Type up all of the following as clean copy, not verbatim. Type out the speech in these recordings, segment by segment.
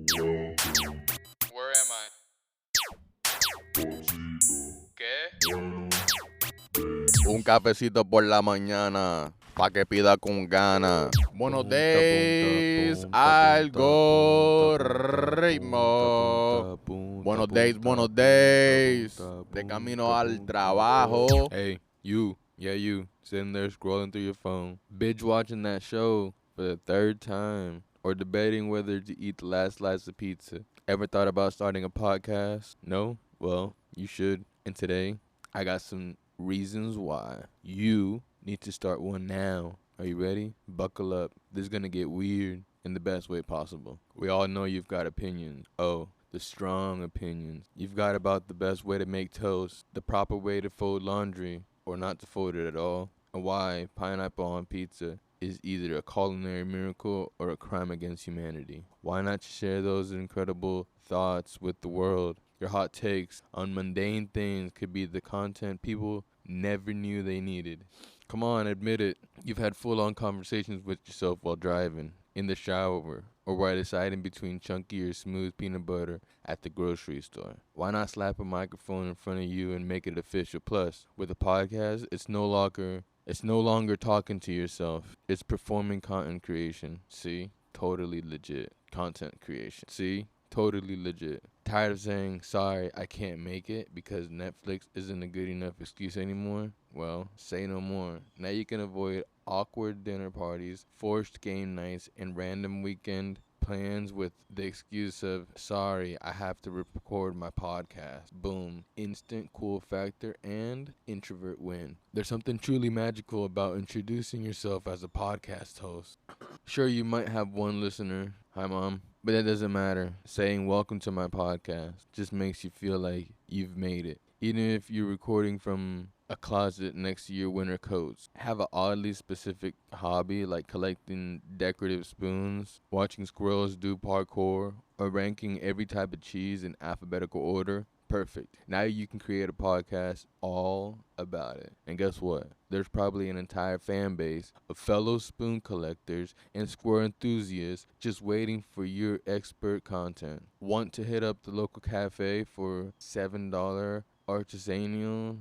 Where am I? ¿Qué? Un cafecito por la mañana, pa' que pida con gana. Buenos days, algoritmo. Buenos days. De camino al trabajo. Hey, you. Yeah, you. Sitting there scrolling through your phone. Binge watching that show for the third time. Or debating whether to eat the last slice of pizza. Ever thought about starting a podcast? No? Well, you should. And today, I got some reasons why you need to start one now. Are you ready? Buckle up. This is going to get weird in the best way possible. We all know you've got opinions. Oh, the strong opinions. You've got about the best way to make toast, the proper way to fold laundry, or not to fold it at all, and why pineapple on pizza is either a culinary miracle or a crime against humanity. Why not share those incredible thoughts with the world? Your hot takes on mundane things could be the content people never knew they needed. Come on, admit it. You've had full-on conversations with yourself while driving, in the shower, or while deciding between chunky or smooth peanut butter at the grocery store. Why not slap a microphone in front of you and make it official? Plus, with a podcast, it's no longer talking to yourself. It's performing content creation. See? Totally legit. Content creation. See? Totally legit. Tired of saying, sorry, I can't make it because Netflix isn't a good enough excuse anymore? Well, say no more. Now you can avoid awkward dinner parties, forced game nights, and random weekend plans with the excuse of, sorry, I have to record my podcast. Boom. Instant cool factor and introvert win. There's something truly magical about introducing yourself as a podcast host. Sure, you might have one listener. Hi, Mom. But that doesn't matter. Saying welcome to my podcast just makes you feel like you've made it. Even if you're recording from a closet next to your winter coats. Have an oddly specific hobby like collecting decorative spoons, watching squirrels do parkour, or ranking every type of cheese in alphabetical order. Perfect. Now you can create a podcast all about it. And guess what? There's probably an entire fan base of fellow spoon collectors and squirrel enthusiasts just waiting for your expert content. Want to hit up the local cafe for $7 artisanal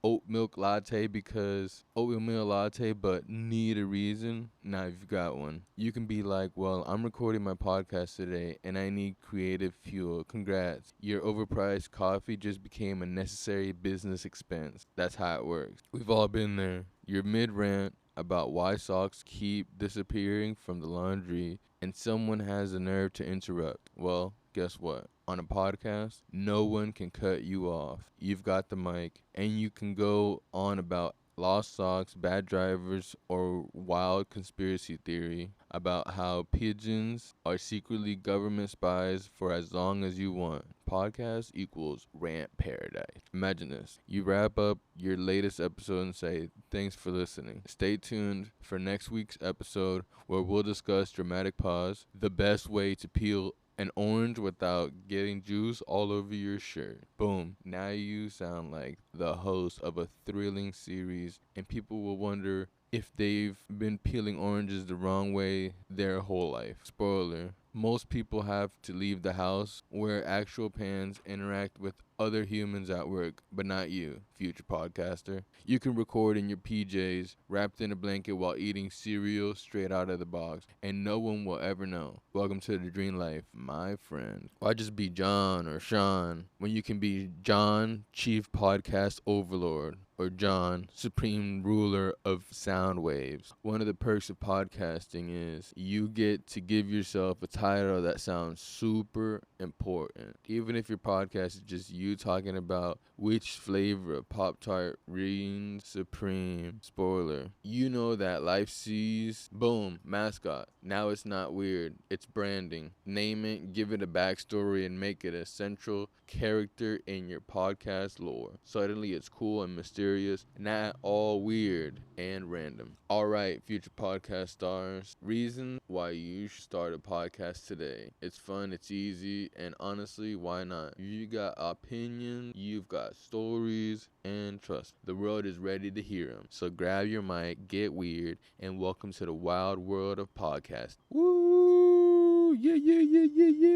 oat milk latte because oatmeal latte, but need a reason? Now you've got one. You can be like, well, I'm recording my podcast today and I need creative fuel. Congrats. Your overpriced coffee just became a necessary business expense. That's how it works. We've all been there. You're mid-rant about why socks keep disappearing from the laundry and someone has the nerve to interrupt. Well, guess what? On a podcast, no one can cut you off. You've got the mic, and you can go on about lost socks, bad drivers, or wild conspiracy theory about how pigeons are secretly government spies for as long as you want. Podcast equals rant paradise. Imagine this. You wrap up your latest episode and say, thanks for listening. Stay tuned for next week's episode where we'll discuss dramatic pause, the best way to peel an orange without getting juice all over your shirt. Boom. Now you sound like the host of a thrilling series, and people will wonder if they've been peeling oranges the wrong way their whole life. Spoiler. Most people have to leave the house, wear actual pants, interact with other humans at work, but not you, future podcaster. You can record in your PJs, wrapped in a blanket while eating cereal straight out of the box, and no one will ever know. Welcome to the dream life, my friend. Why just be John or Sean when you can be John, Chief Podcast Overlord, or John, Supreme Ruler of Sound Waves? One of the perks of podcasting is you get to give yourself a title that sounds super important. Even if your podcast is just you talking about which flavor of Pop-Tart reigns supreme. Spoiler. You know that life sees, boom, mascot. Now it's not weird. It's branding. Name it, give it a backstory, and make it a central character in your podcast lore. Suddenly it's cool and mysterious, not all weird and random. Alright, future podcast stars. Reason why you should start a podcast today. It's fun, it's easy, and honestly, why not? You got opinions, you've got stories, and trust, the world is ready to hear them. So grab your mic, get weird, and welcome to the wild world of podcasting. Woo! Yeah, yeah, yeah, yeah, yeah.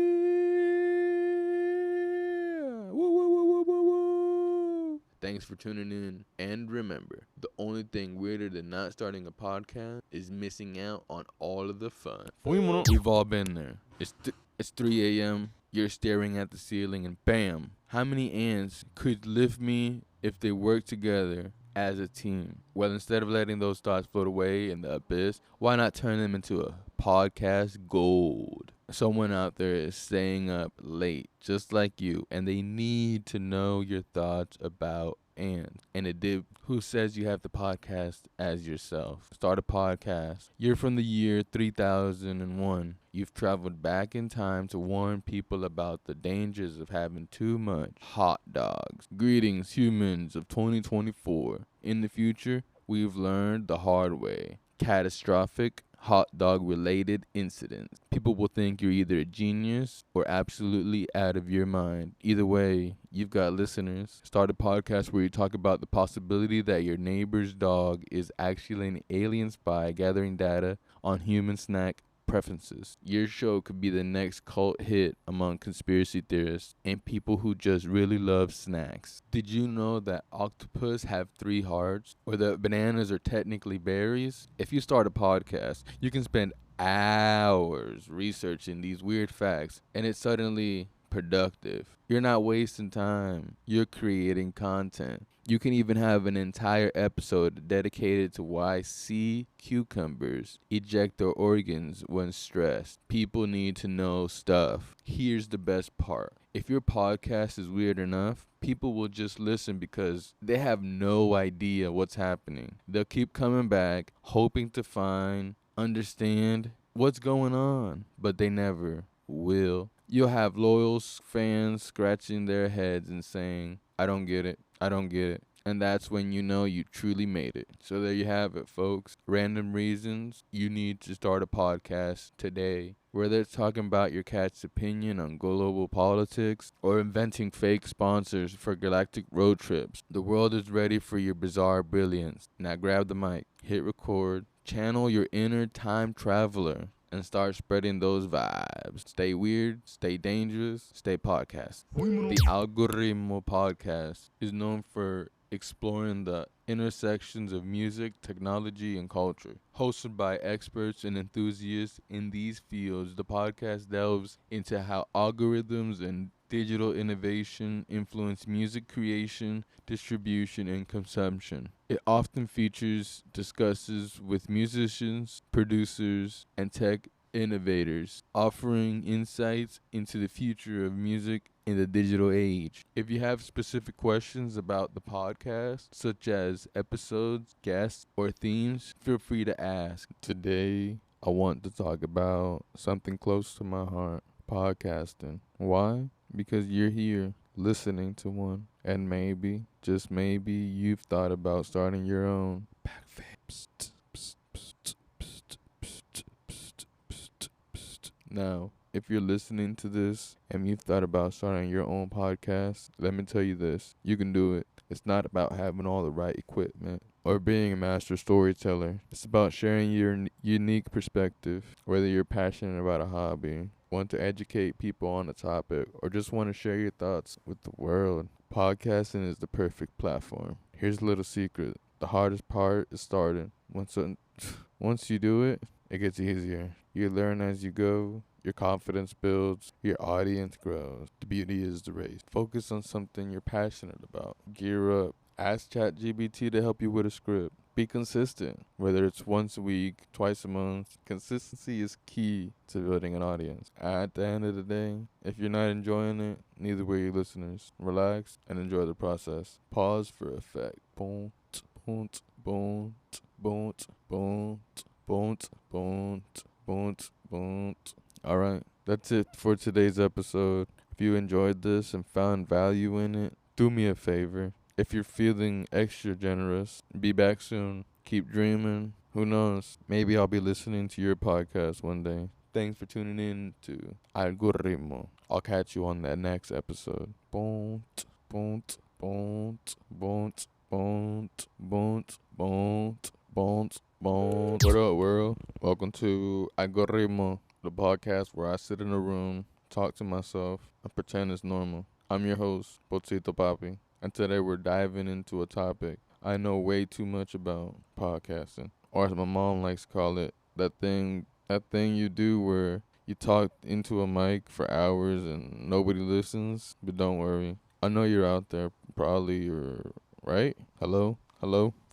Woo, woo, woo, woo, woo, woo. Thanks for tuning in. And remember, the only thing weirder than not starting a podcast is missing out on all of the fun. We've all been there. It's 3 a.m. You're staring at the ceiling and bam, how many ants could lift me if they work together as a team? Well, instead of letting those thoughts float away in the abyss, why not turn them into a podcast gold? Someone out there is staying up late, just like you, and they need to know your thoughts about ants. And a dip who says you have the podcast as yourself. Start a podcast. You're from the year 3001. You've traveled back in time to warn people about the dangers of having too much hot dogs. Greetings, humans of 2024. In the future, we've learned the hard way. Catastrophic hot dog related incidents. People will think you're either a genius or absolutely out of your mind. Either way, you've got listeners. Start a podcast where you talk about the possibility that your neighbor's dog is actually an alien spy gathering data on human snack preferences. Your show could be the next cult hit among conspiracy theorists and people who just really love snacks. Did you know that octopus have 3 hearts? Or that bananas are technically berries? If you start a podcast, you can spend hours researching these weird facts and it's suddenly productive. You're not wasting time. You're creating content. You can even have an entire episode dedicated to why sea cucumbers eject their organs when stressed. People need to know stuff. Here's the best part. If your podcast is weird enough, people will just listen because they have no idea what's happening. They'll keep coming back, hoping to understand what's going on, but they never will. You'll have loyal fans scratching their heads and saying, I don't get it. I don't get it. And that's when you know you truly made it. So there you have it, folks. Random reasons you need to start a podcast today. Whether it's talking about your cat's opinion on global politics or inventing fake sponsors for galactic road trips, the world is ready for your bizarre brilliance. Now grab the mic, hit record, channel your inner time traveler, and start spreading those vibes. Stay weird, stay dangerous, stay podcast. The Algoritmo podcast is known for exploring the intersections of music, technology, and culture. Hosted by experts and enthusiasts in these fields, the podcast delves into how algorithms and digital innovation influence music creation, distribution, and consumption. It often discusses with musicians, producers, and tech innovators, offering insights into the future of music in the digital age. If you have specific questions about the podcast, such as episodes, guests, or themes, feel free to ask. Today, I want to talk about something close to my heart, podcasting. Why? Because you're here listening to one, and maybe, just maybe, you've thought about starting your own. Now, if you're listening to this and you've thought about starting your own podcast, let me tell you this. You can do it. It's not about having all the right equipment or being a master storyteller. It's about sharing your unique perspective, whether you're passionate about a hobby, want to educate people on a topic, or just want to share your thoughts with the world. Podcasting is the perfect platform. Here's a little secret. The hardest part is starting. Once you do it, it gets easier. You learn as you go. Your confidence builds. Your audience grows. The beauty is the race. Focus on something you're passionate about. Gear up. Ask ChatGPT to help you with a script. Be consistent. Whether it's once a week, twice a month, consistency is key to building an audience. At the end of the day, if you're not enjoying it, neither will your listeners. Relax and enjoy the process. Pause for effect. Boom, boom, boom, boom, boom, boom, boom, boom, boom. All right, that's it for today's episode. If you enjoyed this and found value in it, do me a favor. If you're feeling extra generous, be back soon. Keep dreaming. Who knows? Maybe I'll be listening to your podcast one day. Thanks for tuning in to Algoritmo. I'll catch you on that next episode. Boont, boont, boont, boont, boont, boont, boont, boont, boont. What up, world? Welcome to Algoritmo. the podcast where I sit in a room, talk to myself, and pretend it's normal. I'm your host, 244podcito, and today we're diving into a topic I know way too much about: podcasting, or as my mom likes to call it, that thing you do where you talk into a mic for hours and nobody listens. But don't worry, I know you're out there. Probably you're right. Hello.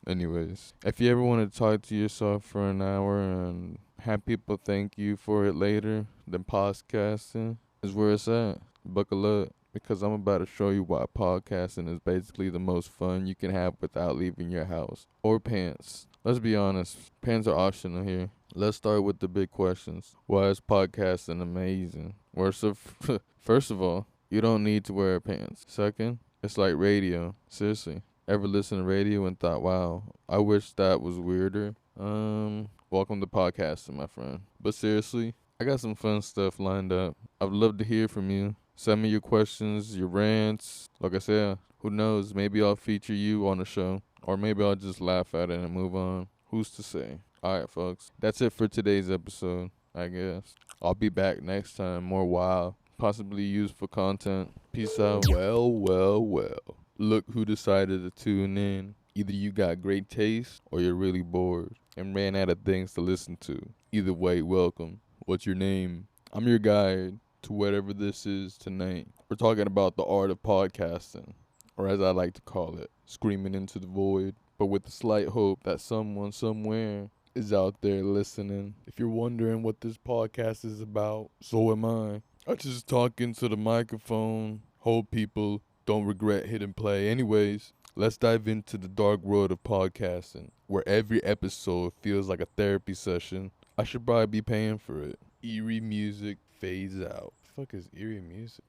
Anyways, if you ever want to talk to yourself for an hour and have people thank you for it later, then podcasting is where it's at. Buckle up, because I'm about to show you why podcasting is basically the most fun you can have without leaving your house or pants. Let's be honest, pants are optional here. Let's start with the big questions. Why is podcasting amazing? First of all, you don't need to wear pants. Second, it's like radio. Seriously. Ever listen to radio and thought, wow, I wish that was weirder? Welcome to podcasting, my friend. But seriously, I got some fun stuff lined up. I'd love to hear from you. Send me your questions, your rants. Like I said, who knows? Maybe I'll feature you on the show. Or maybe I'll just laugh at it and move on. Who's to say? Alright, folks. That's it for today's episode, I guess. I'll be back next time. More wild, possibly useful content. Peace out. Well. Look who decided to tune in. Either you got great taste or you're really bored and ran out of things to listen to. Either way, welcome. What's your name? I'm your guide to whatever this is tonight. We're talking about the art of podcasting, or as I like to call it, screaming into the void, but with the slight hope that someone somewhere is out there listening. If you're wondering what this podcast is about, so am I. I just talk into the microphone, hope people don't regret hitting play. Anyways, let's dive into the dark world of podcasting, where every episode feels like a therapy session. I should probably be paying for it. Eerie music fades out. The fuck is eerie music?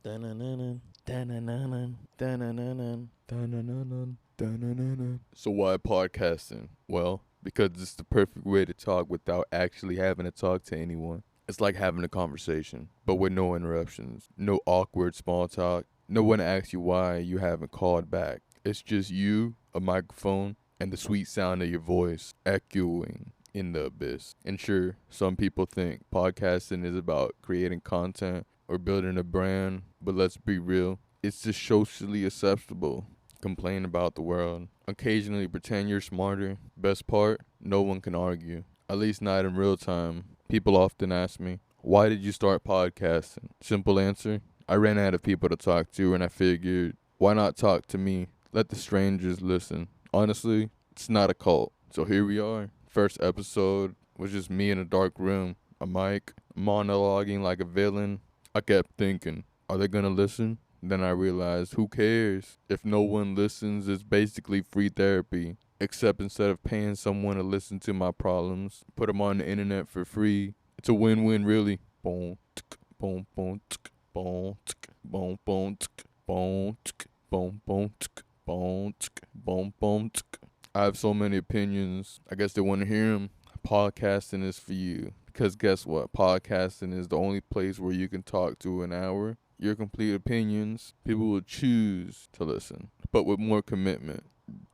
So why podcasting? Well, because it's the perfect way to talk without actually having to talk to anyone. It's like having a conversation, but with no interruptions, no awkward small talk. No one asks you why you haven't called back. It's just you, a microphone, and the sweet sound of your voice echoing in the abyss. And sure, some people think podcasting is about creating content or building a brand, but let's be real, it's just socially acceptable. Complain about the world. Occasionally pretend you're smarter. Best part, no one can argue. At least not in real time. People often ask me, why did you start podcasting? Simple answer, I ran out of people to talk to, and I figured, why not talk to me? Let the strangers listen. Honestly, it's not a cult. So here we are. First episode was just me in a dark room, a mic, monologuing like a villain. I kept thinking, are they gonna listen? Then I realized, who cares? If no one listens, it's basically free therapy. Except instead of paying someone to listen to my problems, put them on the internet for free. It's a win-win, really. Boom, tsk, boom, boom, tsk. Boom, tsk, boom, boom, tsk, boom, tsk, boom, boom, tsk, boom, tsk, boom, boom, tsk. I have so many opinions. I guess they want to hear them. Podcasting is for you. Because guess what? Podcasting is the only place where you can talk to an hour. Your complete opinions. People will choose to listen, but with more commitment.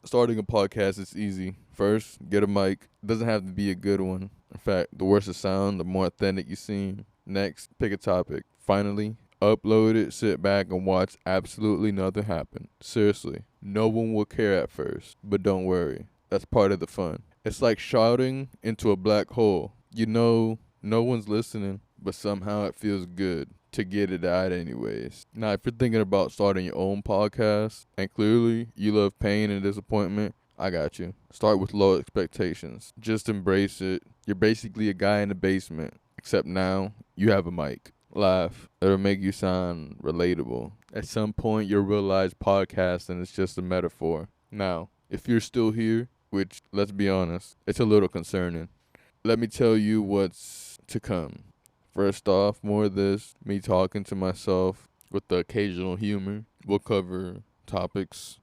Starting a podcast is easy. First, get a mic. It doesn't have to be a good one. In fact, the worse the sound, the more authentic you seem. Next, pick a topic. Finally, upload it, sit back, and watch absolutely nothing happen. Seriously, no one will care at first, but don't worry. That's part of the fun. It's like shouting into a black hole. You know, no one's listening, but somehow it feels good to get it out anyways. Now, if you're thinking about starting your own podcast, and clearly you love pain and disappointment, I got you. Start with low expectations. Just embrace it. You're basically a guy in the basement, except now you have a mic. Laugh. It'll make you sound relatable. At some point, you'll realize podcasting is just a metaphor. Now, if you're still here, which, let's be honest, it's a little concerning, let me tell you what's to come. First off, more of this, me talking to myself with the occasional humor. We'll cover topics,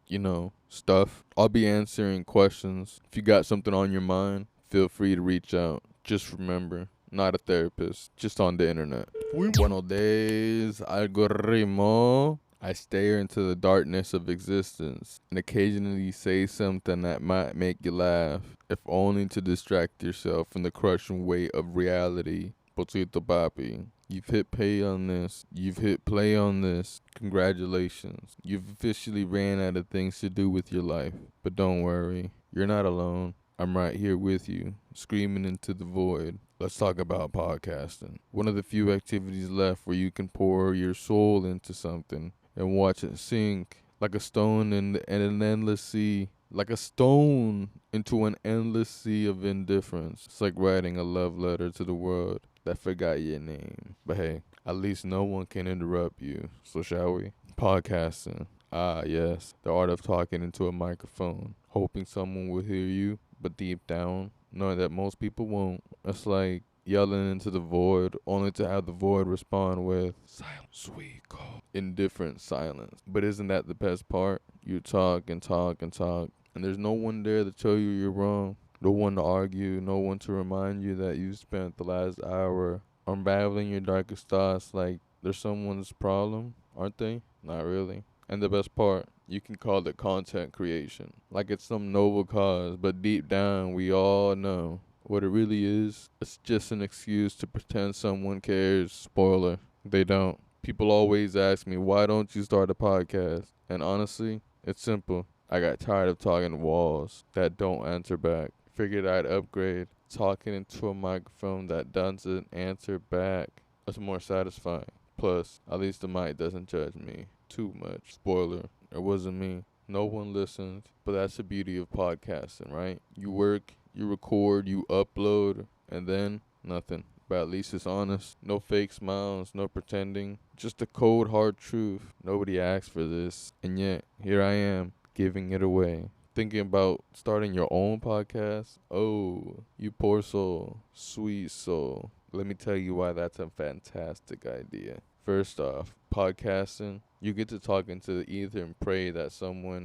stuff. I'll be answering questions. If you got something on your mind, feel free to reach out. Just remember, not a therapist, just on the internet. Buenos days, algoritmo. I stare into the darkness of existence and occasionally say something that might make you laugh, if only to distract yourself from the crushing weight of reality. Potato Papi. You've hit pay on this. You've hit play on this. Congratulations. You've officially ran out of things to do with your life. But don't worry, you're not alone. I'm right here with you, screaming into the void. Let's talk about podcasting. One of the few activities left where you can pour your soul into something and watch it sink like a stone in an endless sea. Like a stone into an endless sea of indifference. It's like writing a love letter to the world that forgot your name. But hey, at least no one can interrupt you. So shall we? Podcasting. Ah, yes. The art of talking into a microphone. Hoping someone will hear you, but deep down, knowing that most people won't. It's like yelling into the void, only to have the void respond with silent, sweet, cold, indifferent silence. But isn't that the best part? You talk and talk and talk, and there's no one there to tell you you're wrong. No one to argue, no one to remind you that you spent the last hour unraveling your darkest thoughts like they're someone's problem, aren't they? Not really. And the best part, you can call it content creation. Like it's some noble cause, but deep down we all know what it really is. It's just an excuse to pretend someone cares. Spoiler, they don't. People always ask me, why don't you start a podcast? And honestly, it's simple. I got tired of talking to walls that don't answer back. Figured I'd upgrade. Talking into a microphone that doesn't answer back. It's more satisfying. Plus, at least the mic doesn't judge me too much. Spoiler, it wasn't me. No one listened. But that's the beauty of podcasting, right? You work, you record, you upload, and then nothing. But at least it's honest. No fake smiles, no pretending. Just the cold, hard truth. Nobody asked for this. And yet, here I am, giving it away. Thinking about starting your own podcast? Oh, you poor soul. Sweet soul. Let me tell you why that's a fantastic idea. First off, podcasting, you get to talk into the ether and pray that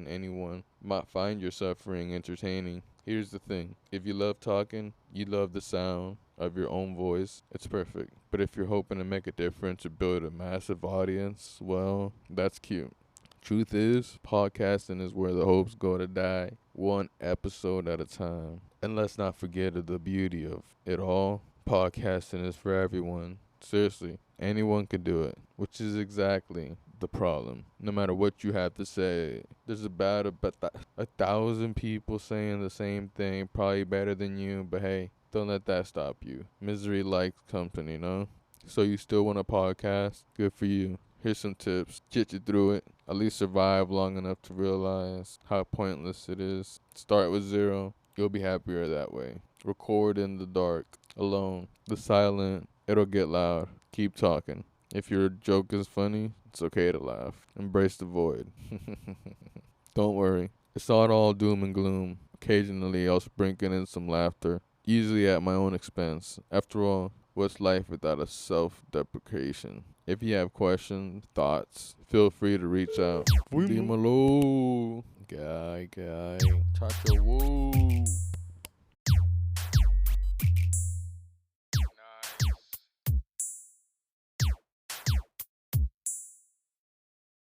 anyone, might find your suffering entertaining. Here's the thing. If you love talking, you love the sound of your own voice, it's perfect. But if you're hoping to make a difference or build a massive audience, well, that's cute. Truth is, podcasting is where the hopes go to die, one episode at a time. And let's not forget the beauty of it all. Podcasting is for everyone. Seriously, anyone can do it, which is exactly the problem. No matter what you have to say, there's about 1,000 people saying the same thing, probably better than you, but hey, don't let that stop you. Misery likes company, no? So you still want a podcast? Good for you. Here's some tips. Get you through it. At least survive long enough to realize how pointless it is. Start with 0. You'll be happier that way. Record in the dark, alone. The silent, it'll get loud. Keep talking. If your joke is funny, it's okay to laugh. Embrace the void. Don't worry. It's not all doom and gloom. Occasionally, I'll sprinkle in some laughter. Usually at my own expense. After all, what's life without a self-deprecation? If you have questions, thoughts, feel free to reach out. Dímelo. Guy. Chacho, woo.